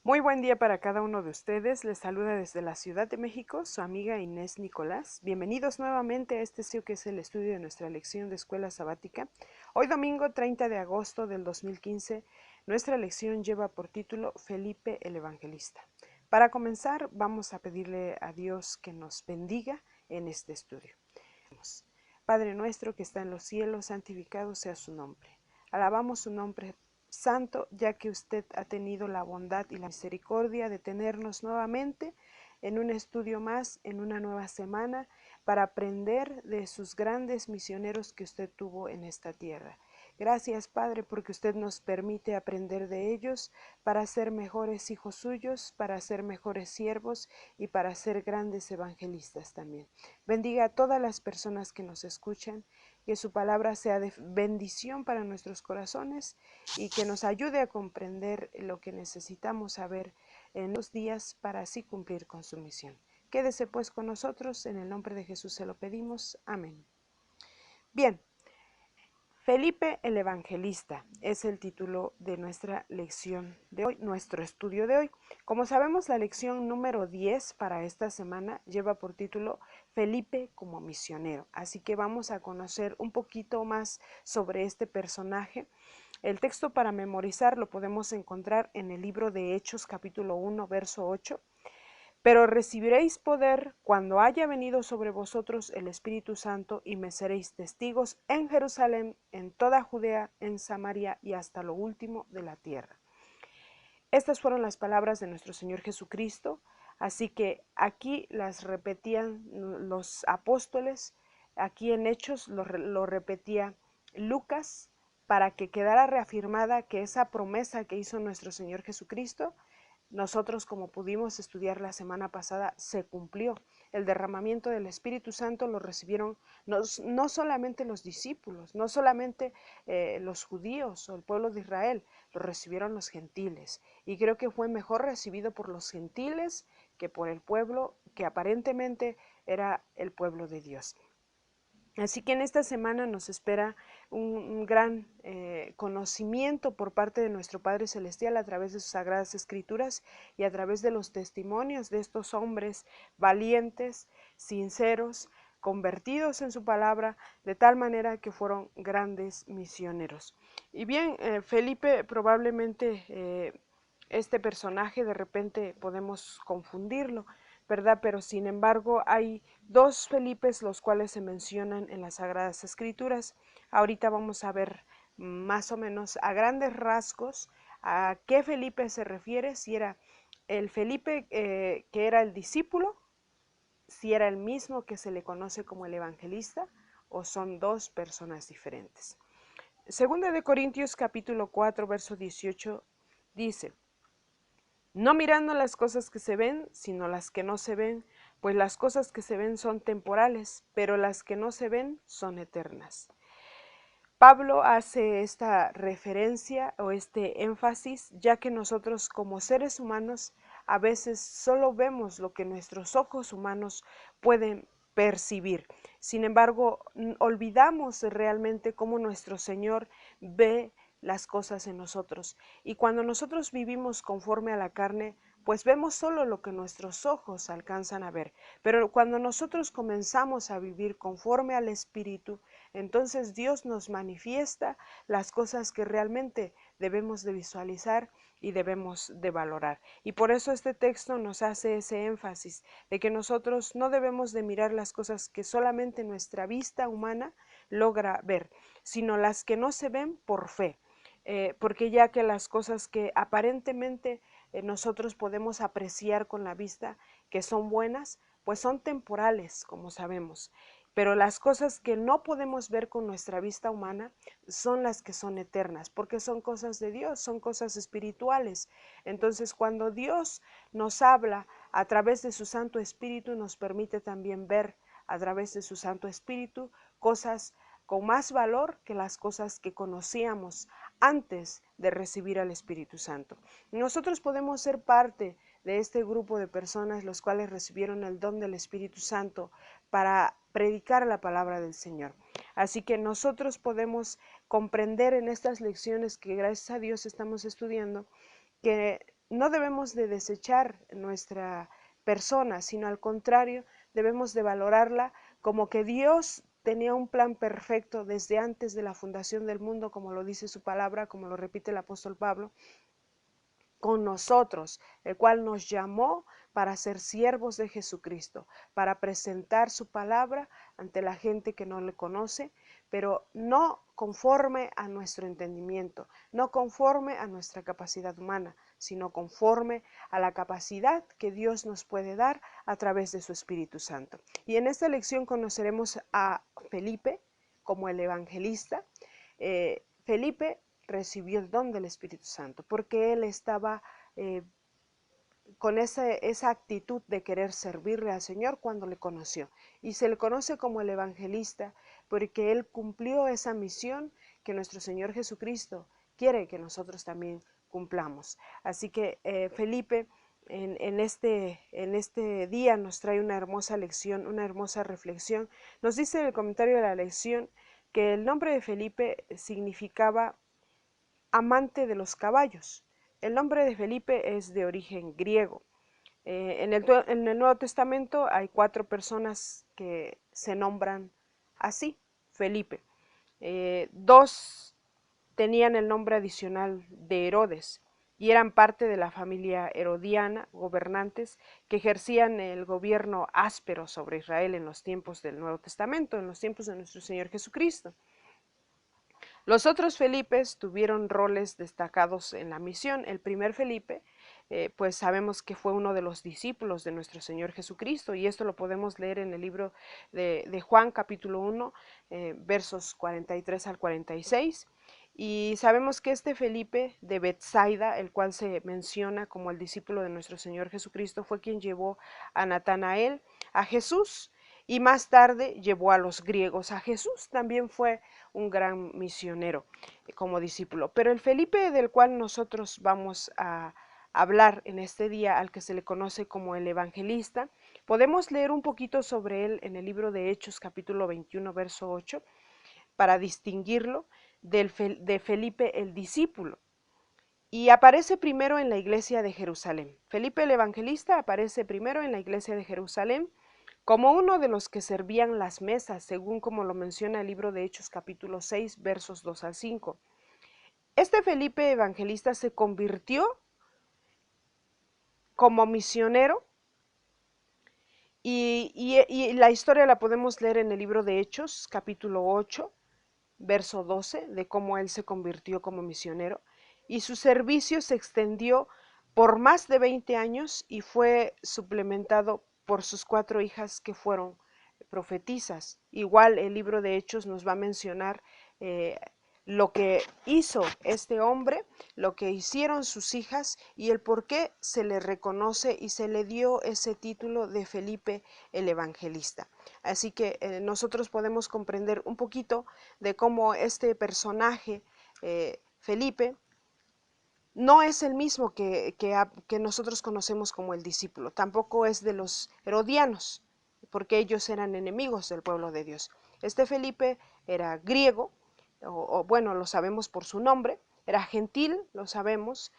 Muy buen día para cada uno de ustedes. Les saluda desde la Ciudad de México su amiga Inés Nicolás. Bienvenidos nuevamente a este sí que es el estudio de nuestra lección de escuela sabática. Hoy domingo 30 de agosto del 2015, nuestra lección lleva por título Felipe el Evangelista. Para comenzar, vamos a pedirle a Dios que nos bendiga en este estudio. Padre nuestro que está en los cielos, santificado sea su nombre. Alabamos su nombre santo, ya que usted ha tenido la bondad y la misericordia de tenernos nuevamente en un estudio más, en una nueva semana, para aprender de sus grandes misioneros que usted tuvo en esta tierra. Gracias, Padre, porque usted nos permite aprender de ellos para ser mejores hijos suyos, para ser mejores siervos y para ser grandes evangelistas también. Bendiga a todas las personas que nos escuchan, que su palabra sea de bendición para nuestros corazones y que nos ayude a comprender lo que necesitamos saber en los días para así cumplir con su misión. Quédese pues con nosotros, en el nombre de Jesús se lo pedimos. Amén. Bien, Felipe el Evangelista es el título de nuestra lección de hoy, nuestro estudio de hoy. Como sabemos, la lección número 10 para esta semana lleva por título Felipe como misionero. Así que vamos a conocer un poquito más sobre este personaje. El texto para memorizar lo podemos encontrar en el libro de Hechos capítulo 1, verso 8. Pero recibiréis poder cuando haya venido sobre vosotros el Espíritu Santo y me seréis testigos en Jerusalén, en toda Judea, en Samaria y hasta lo último de la tierra. Estas fueron las palabras de nuestro Señor Jesucristo, así que aquí las repetían los apóstoles, aquí en Hechos lo repetía Lucas, para que quedara reafirmada que esa promesa que hizo nuestro Señor Jesucristo, nosotros, como pudimos estudiar la semana pasada, se cumplió. El derramamiento del Espíritu Santo lo recibieron no solamente los discípulos, no solamente los judíos o el pueblo de Israel, lo recibieron los gentiles. Y creo que fue mejor recibido por los gentiles que por el pueblo que aparentemente era el pueblo de Dios. Así que en esta semana nos espera un gran conocimiento por parte de nuestro Padre Celestial a través de sus sagradas escrituras y a través de los testimonios de estos hombres valientes, sinceros, convertidos en su palabra, de tal manera que fueron grandes misioneros. Y bien, Felipe probablemente este personaje de repente podemos confundirlo, ¿verdad? Pero sin embargo hay dos Felipes los cuales se mencionan en las Sagradas Escrituras. Ahorita vamos a ver más o menos a grandes rasgos a qué Felipe se refiere, si era el Felipe que era el discípulo, si era el mismo que se le conoce como el evangelista, o son dos personas diferentes. Segunda de Corintios capítulo 4, verso 18 dice: no mirando las cosas que se ven, sino las que no se ven, pues las cosas que se ven son temporales, pero las que no se ven son eternas. Pablo hace esta referencia o este énfasis, ya que nosotros como seres humanos a veces solo vemos lo que nuestros ojos humanos pueden percibir. Sin embargo, olvidamos realmente cómo nuestro Señor ve las cosas en nosotros. Y cuando nosotros vivimos conforme a la carne, pues vemos solo lo que nuestros ojos alcanzan a ver. Pero cuando nosotros comenzamos a vivir conforme al Espíritu, entonces Dios nos manifiesta las cosas que realmente debemos de visualizar y debemos de valorar. Y por eso este texto nos hace ese énfasis de que nosotros no debemos de mirar las cosas que solamente nuestra vista humana logra ver, sino las que no se ven por fe. Porque ya que las cosas que aparentemente nosotros podemos apreciar con la vista que son buenas, pues son temporales, como sabemos. Pero las cosas que no podemos ver con nuestra vista humana son las que son eternas, porque son cosas de Dios, son cosas espirituales. Entonces, cuando Dios nos habla a través de su Santo Espíritu, nos permite también ver a través de su Santo Espíritu cosas con más valor que las cosas que conocíamos antes de recibir al Espíritu Santo. Nosotros podemos ser parte de este grupo de personas los cuales recibieron el don del Espíritu Santo para predicar la palabra del Señor. Así que nosotros podemos comprender en estas lecciones que gracias a Dios estamos estudiando que no debemos de desechar nuestra persona, sino al contrario, debemos de valorarla como que Dios tenía un plan perfecto desde antes de la fundación del mundo, como lo dice su palabra, como lo repite el apóstol Pablo, con nosotros, el cual nos llamó para ser siervos de Jesucristo, para presentar su palabra ante la gente que no le conoce, pero no conforme a nuestro entendimiento, no conforme a nuestra capacidad humana, sino conforme a la capacidad que Dios nos puede dar a través de su Espíritu Santo. Y en esta lección conoceremos a Felipe como el evangelista. Felipe recibió el don del Espíritu Santo porque él estaba con esa actitud de querer servirle al Señor cuando le conoció. Y se le conoce como el evangelista porque él cumplió esa misión que nuestro Señor Jesucristo quiere que nosotros también cumplamos. Así que Felipe en este día nos trae una hermosa lección, una hermosa reflexión. Nos dice en el comentario de la lección que el nombre de Felipe significaba amante de los caballos. El nombre de Felipe es de origen griego. En el Nuevo Testamento hay 4 personas que se nombran así, Felipe. 2 tenían el nombre adicional de Herodes y eran parte de la familia herodiana, gobernantes que ejercían el gobierno áspero sobre Israel en los tiempos del Nuevo Testamento, en los tiempos de nuestro Señor Jesucristo. Los otros Felipes tuvieron roles destacados en la misión. El primer Felipe, pues sabemos que fue uno de los discípulos de nuestro Señor Jesucristo, y esto lo podemos leer en el libro de Juan capítulo 1, versos 43 al 46. Y sabemos que este Felipe de Betsaida, el cual se menciona como el discípulo de nuestro Señor Jesucristo, fue quien llevó a Natanael a Jesús, y más tarde llevó a los griegos a Jesús. También fue un gran misionero como discípulo. Pero el Felipe del cual nosotros vamos a hablar en este día, al que se le conoce como el evangelista, podemos leer un poquito sobre él en el libro de Hechos capítulo 21 verso 8 para distinguirlo de Felipe el discípulo. Y aparece primero en la iglesia de Jerusalén. Felipe el evangelista aparece primero en la iglesia de Jerusalén como uno de los que servían las mesas, según como lo menciona el libro de Hechos capítulo 6, versos 2 al 5. Este Felipe evangelista se convirtió como misionero y la historia la podemos leer en el libro de Hechos capítulo 8, verso 12, de cómo él se convirtió como misionero, y su servicio se extendió por más de 20 años y fue suplementado por sus 4 hijas que fueron profetisas. Igual el libro de Hechos nos va a mencionar lo que hizo este hombre, lo que hicieron sus hijas y el por qué se le reconoce y se le dio ese título de Felipe el Evangelista. Así que nosotros podemos comprender un poquito de cómo este personaje, Felipe, no es el mismo que nosotros conocemos como el discípulo, tampoco es de los herodianos, porque ellos eran enemigos del pueblo de Dios. Este Felipe era griego, o bueno, lo sabemos por su nombre, era gentil, lo sabemos,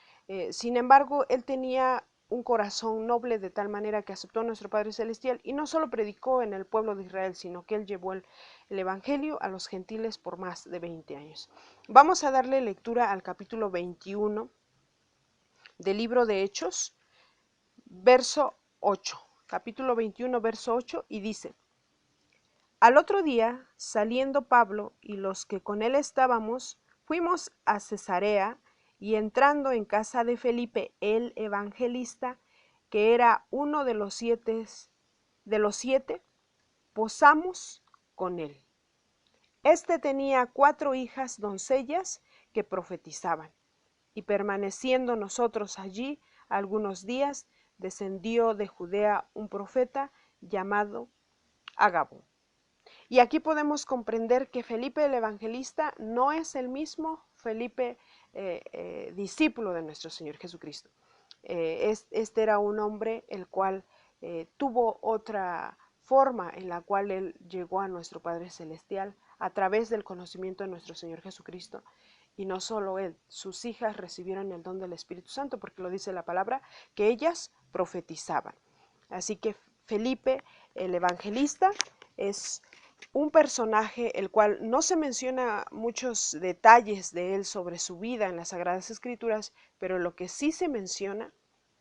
sin embargo, él tenía un corazón noble de tal manera que aceptó a nuestro Padre Celestial y no solo predicó en el pueblo de Israel, sino que él llevó el Evangelio a los gentiles por más de 20 años. Vamos a darle lectura al capítulo 21 del libro de Hechos, verso 8, capítulo 21, verso 8, y dice: Al otro día, saliendo Pablo y los que con él estábamos, fuimos a Cesarea, y entrando en casa de Felipe el evangelista, que era uno de los siete, posamos con él. Este tenía 4 hijas doncellas que profetizaban, y permaneciendo nosotros allí algunos días, descendió de Judea un profeta llamado Agabo. Y aquí podemos comprender que Felipe el Evangelista no es el mismo Felipe discípulo de nuestro Señor Jesucristo. Este era un hombre el cual tuvo otra forma en la cual él llegó a nuestro Padre Celestial a través del conocimiento de nuestro Señor Jesucristo. Y no solo él, sus hijas recibieron el don del Espíritu Santo, porque lo dice la palabra, que ellas profetizaban. Así que Felipe, el evangelista, es un personaje el cual no se menciona muchos detalles de él sobre su vida en las Sagradas Escrituras, pero lo que sí se menciona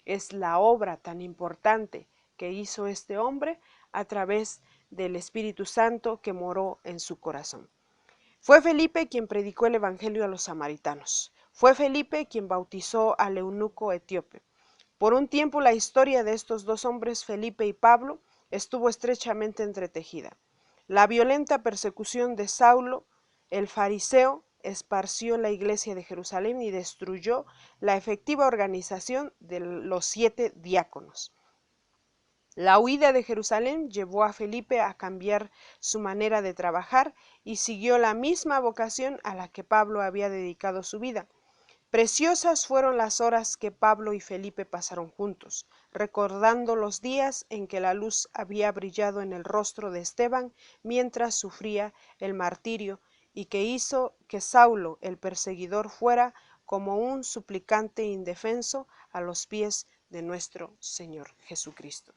es la obra tan importante que hizo este hombre a través del Espíritu Santo que moró en su corazón. Fue Felipe quien predicó el Evangelio a los samaritanos. Fue Felipe quien bautizó al eunuco etíope. Por un tiempo la historia de estos dos hombres, Felipe y Pablo, estuvo estrechamente entretejida. La violenta persecución de Saulo, el fariseo, esparció la iglesia de Jerusalén y destruyó la efectiva organización de los 7 diáconos. La huida de Jerusalén llevó a Felipe a cambiar su manera de trabajar y siguió la misma vocación a la que Pablo había dedicado su vida. Preciosas fueron las horas que Pablo y Felipe pasaron juntos, recordando los días en que la luz había brillado en el rostro de Esteban mientras sufría el martirio y que hizo que Saulo, el perseguidor, fuera como un suplicante indefenso a los pies de nuestro Señor Jesucristo.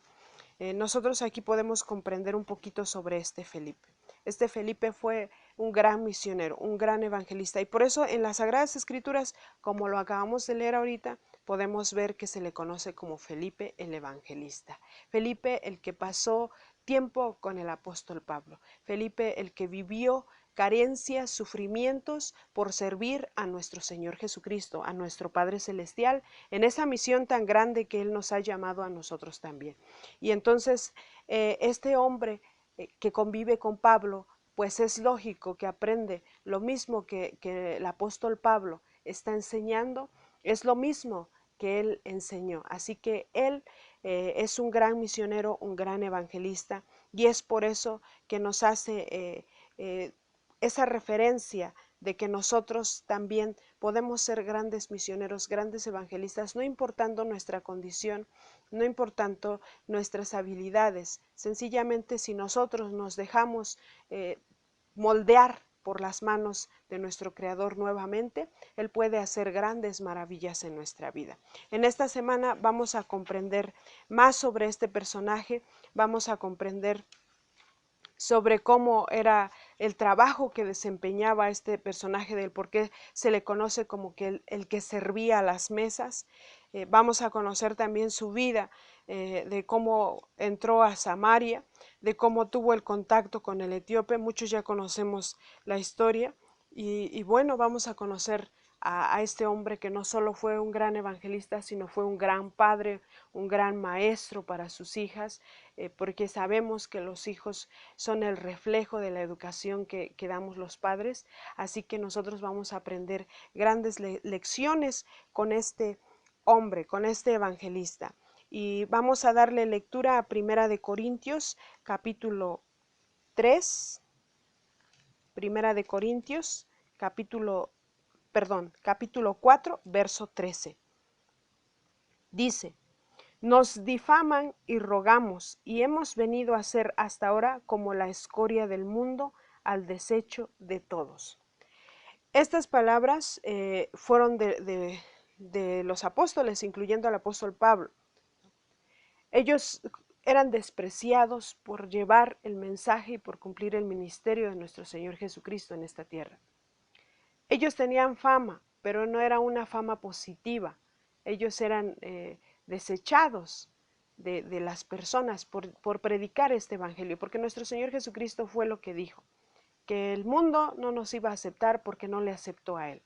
Nosotros aquí podemos comprender un poquito sobre este Felipe. Este Felipe fue un gran misionero, un gran evangelista, y por eso en las Sagradas Escrituras, como lo acabamos de leer ahorita, podemos ver que se le conoce como Felipe el evangelista. Felipe el que pasó tiempo con el apóstol Pablo. Felipe el que vivió carencias, sufrimientos por servir a nuestro Señor Jesucristo, a nuestro Padre Celestial, en esa misión tan grande que Él nos ha llamado a nosotros también. Y entonces este hombre que convive con Pablo, pues es lógico que aprende lo mismo que el apóstol Pablo está enseñando, es lo mismo que él enseñó. Así que él es un gran misionero, un gran evangelista, y es por eso que nos hace esa referencia de que nosotros también podemos ser grandes misioneros, grandes evangelistas, no importando nuestra condición, no importando nuestras habilidades. Sencillamente, si nosotros nos dejamos moldear por las manos de nuestro Creador nuevamente, Él puede hacer grandes maravillas en nuestra vida. En esta semana vamos a comprender más sobre este personaje, vamos a comprender sobre cómo era el trabajo que desempeñaba este personaje, del por qué se le conoce como que el que servía a las mesas. Vamos a conocer también su vida, de cómo entró a Samaria, de cómo tuvo el contacto con el etíope. Muchos ya conocemos la historia y bueno, vamos a conocer a este hombre que no solo fue un gran evangelista, sino fue un gran padre, un gran maestro para sus hijas, porque sabemos que los hijos son el reflejo de la educación que damos los padres, así que nosotros vamos a aprender grandes lecciones con este hombre, con este evangelista. Y vamos a darle lectura a Primera de Corintios, capítulo 3, Primera de Corintios, capítulo 4, verso 13. Dice: nos difaman y rogamos, y hemos venido a ser hasta ahora como la escoria del mundo, al desecho de todos. Estas palabras fueron de los apóstoles, incluyendo al apóstol Pablo. Ellos eran despreciados por llevar el mensaje y por cumplir el ministerio de nuestro Señor Jesucristo en esta tierra. Ellos tenían fama, pero no era una fama positiva. Ellos eran desechados de las personas por predicar este evangelio, porque nuestro Señor Jesucristo fue lo que dijo, que el mundo no nos iba a aceptar porque no le aceptó a Él.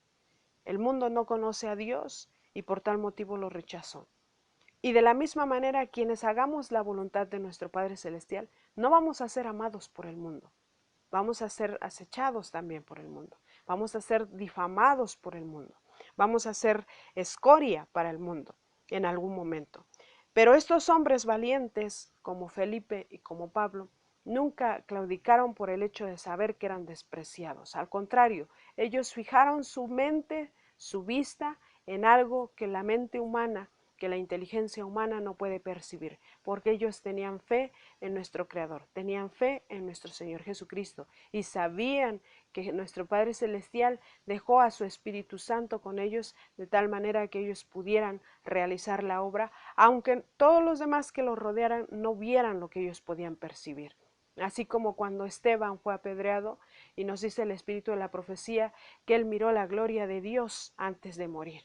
El mundo no conoce a Dios y por tal motivo lo rechazó. Y de la misma manera, quienes hagamos la voluntad de nuestro Padre Celestial, no vamos a ser amados por el mundo. Vamos a ser acechados también por el mundo. Vamos a ser difamados por el mundo. Vamos a ser escoria para el mundo en algún momento. Pero estos hombres valientes, como Felipe y como Pablo, nunca claudicaron por el hecho de saber que eran despreciados. Al contrario, ellos fijaron su mente, su vista, en algo que la mente humana, que la inteligencia humana no puede percibir, porque ellos tenían fe en nuestro Creador, tenían fe en nuestro Señor Jesucristo y sabían que nuestro Padre Celestial dejó a su Espíritu Santo con ellos de tal manera que ellos pudieran realizar la obra, aunque todos los demás que los rodearan no vieran lo que ellos podían percibir. Así como cuando Esteban fue apedreado y nos dice el Espíritu de la profecía que él miró la gloria de Dios antes de morir.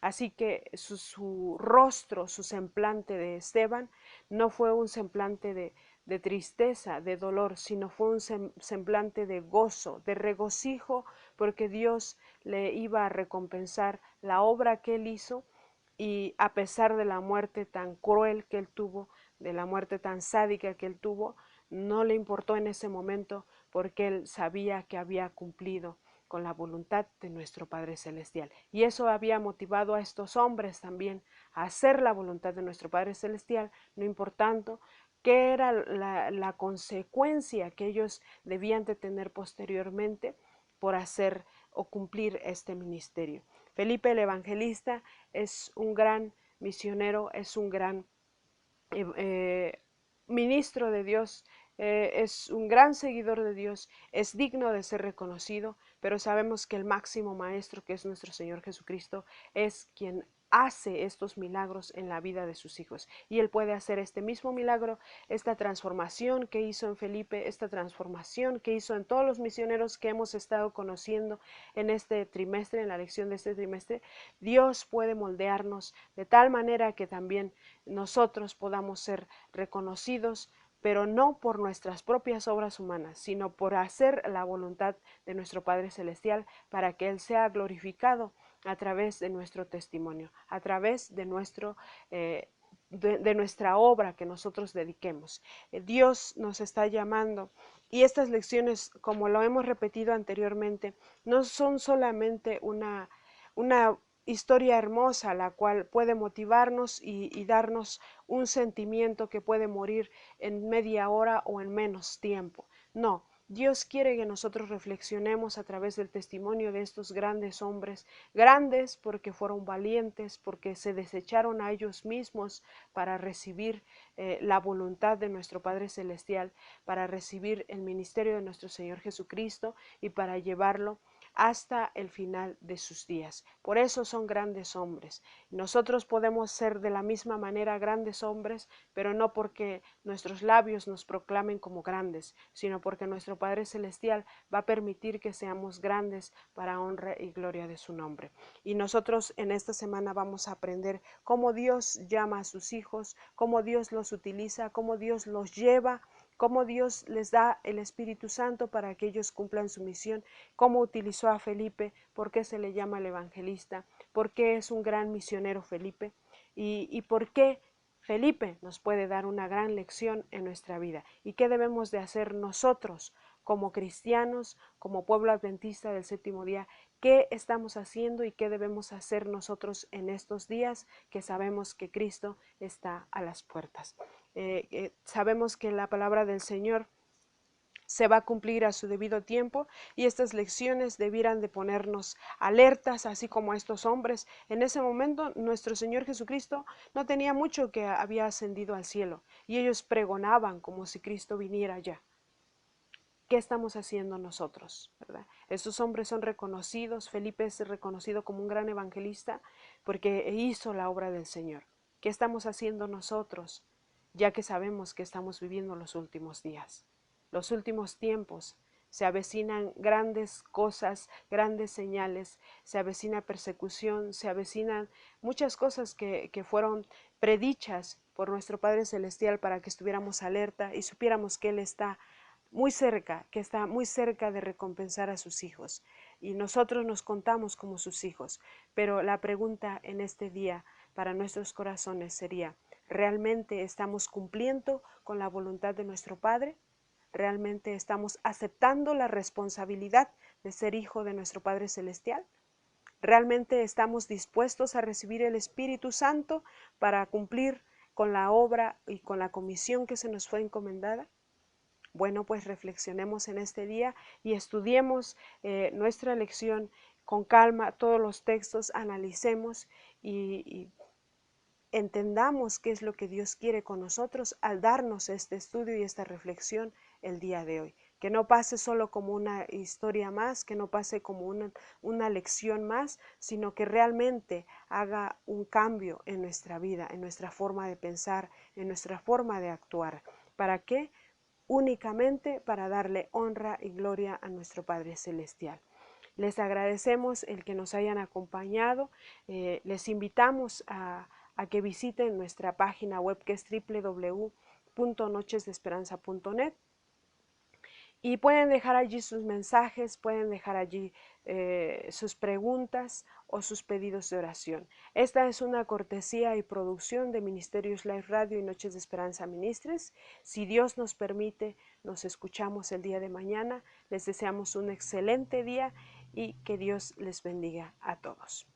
Así que su rostro, su semblante de Esteban, no fue un semblante de tristeza, de dolor, sino fue un semblante de gozo, de regocijo, porque Dios le iba a recompensar la obra que él hizo, y a pesar de la muerte tan cruel que él tuvo, de la muerte tan sádica que él tuvo, no le importó en ese momento, porque él sabía que había cumplido con la voluntad de nuestro Padre Celestial. Y eso había motivado a estos hombres también a hacer la voluntad de nuestro Padre Celestial, no importando qué era la consecuencia que ellos debían de tener posteriormente por hacer o cumplir este ministerio. Felipe el Evangelista es un gran misionero, es un gran ministro de Dios, es un gran seguidor de Dios, es digno de ser reconocido, pero sabemos que el máximo maestro, que es nuestro Señor Jesucristo, es quien hace estos milagros en la vida de sus hijos, y Él puede hacer este mismo milagro, esta transformación que hizo en Felipe, esta transformación que hizo en todos los misioneros que hemos estado conociendo en este trimestre, en la lección de este trimestre. Dios puede moldearnos de tal manera que también nosotros podamos ser reconocidos, pero no por nuestras propias obras humanas, sino por hacer la voluntad de nuestro Padre Celestial, para que Él sea glorificado a través de nuestro testimonio, a través de nuestra obra que nosotros dediquemos. Dios nos está llamando, y estas lecciones, como lo hemos repetido anteriormente, no son solamente una historia hermosa, la cual puede motivarnos y darnos un sentimiento que puede morir en media hora o en menos tiempo. No, Dios quiere que nosotros reflexionemos a través del testimonio de estos grandes hombres, grandes porque fueron valientes, porque se desecharon a ellos mismos para recibir la voluntad de nuestro Padre Celestial, para recibir el ministerio de nuestro Señor Jesucristo y para llevarlo hasta el final de sus días. Por eso son grandes hombres. Nosotros podemos ser de la misma manera grandes hombres, pero no porque nuestros labios nos proclamen como grandes, sino porque nuestro Padre Celestial va a permitir que seamos grandes para honra y gloria de su nombre. Y nosotros en esta semana vamos a aprender cómo Dios llama a sus hijos, cómo Dios los utiliza, cómo Dios los lleva, cómo Dios les da el Espíritu Santo para que ellos cumplan su misión, cómo utilizó a Felipe, por qué se le llama el evangelista, por qué es un gran misionero Felipe, y por qué Felipe nos puede dar una gran lección en nuestra vida, y qué debemos de hacer nosotros como cristianos, como pueblo adventista del séptimo día, qué estamos haciendo y qué debemos hacer nosotros en estos días que sabemos que Cristo está a las puertas. Sabemos que la palabra del Señor se va a cumplir a su debido tiempo, y estas lecciones debieran de ponernos alertas, así como a estos hombres. En ese momento nuestro Señor Jesucristo no tenía mucho que había ascendido al cielo, y ellos pregonaban como si Cristo viniera ya. ¿Qué estamos haciendo nosotros? ¿Verdad? Estos hombres son reconocidos. Felipe es reconocido como un gran evangelista porque hizo la obra del Señor. ¿Qué estamos haciendo nosotros, ya que sabemos que estamos viviendo los últimos días? Los últimos tiempos. Se avecinan grandes cosas, grandes señales, se avecina persecución, se avecinan muchas cosas que fueron predichas por nuestro Padre Celestial para que estuviéramos alerta y supiéramos que Él está muy cerca, que está muy cerca de recompensar a sus hijos, y nosotros nos contamos como sus hijos. Pero la pregunta en este día para nuestros corazones sería: ¿realmente estamos cumpliendo con la voluntad de nuestro Padre? ¿Realmente estamos aceptando la responsabilidad de ser hijo de nuestro Padre Celestial? ¿Realmente estamos dispuestos a recibir el Espíritu Santo para cumplir con la obra y con la comisión que se nos fue encomendada? Bueno, pues reflexionemos en este día y estudiemos nuestra lección con calma, todos los textos, analicemos y entendamos qué es lo que Dios quiere con nosotros al darnos este estudio y esta reflexión el día de hoy. Que no pase solo como una historia más, que no pase como una lección más, sino que realmente haga un cambio en nuestra vida, en nuestra forma de pensar, en nuestra forma de actuar. ¿Para qué? Únicamente para darle honra y gloria a nuestro Padre Celestial. Les agradecemos el que nos hayan acompañado. Les invitamos a que visiten nuestra página web, que es www.nochesdeesperanza.net, y pueden dejar allí sus mensajes, pueden dejar allí sus preguntas o sus pedidos de oración. Esta es una cortesía y producción de Ministerios Live Radio y Noches de Esperanza Ministres. Si Dios nos permite, nos escuchamos el día de mañana. Les deseamos un excelente día y que Dios les bendiga a todos.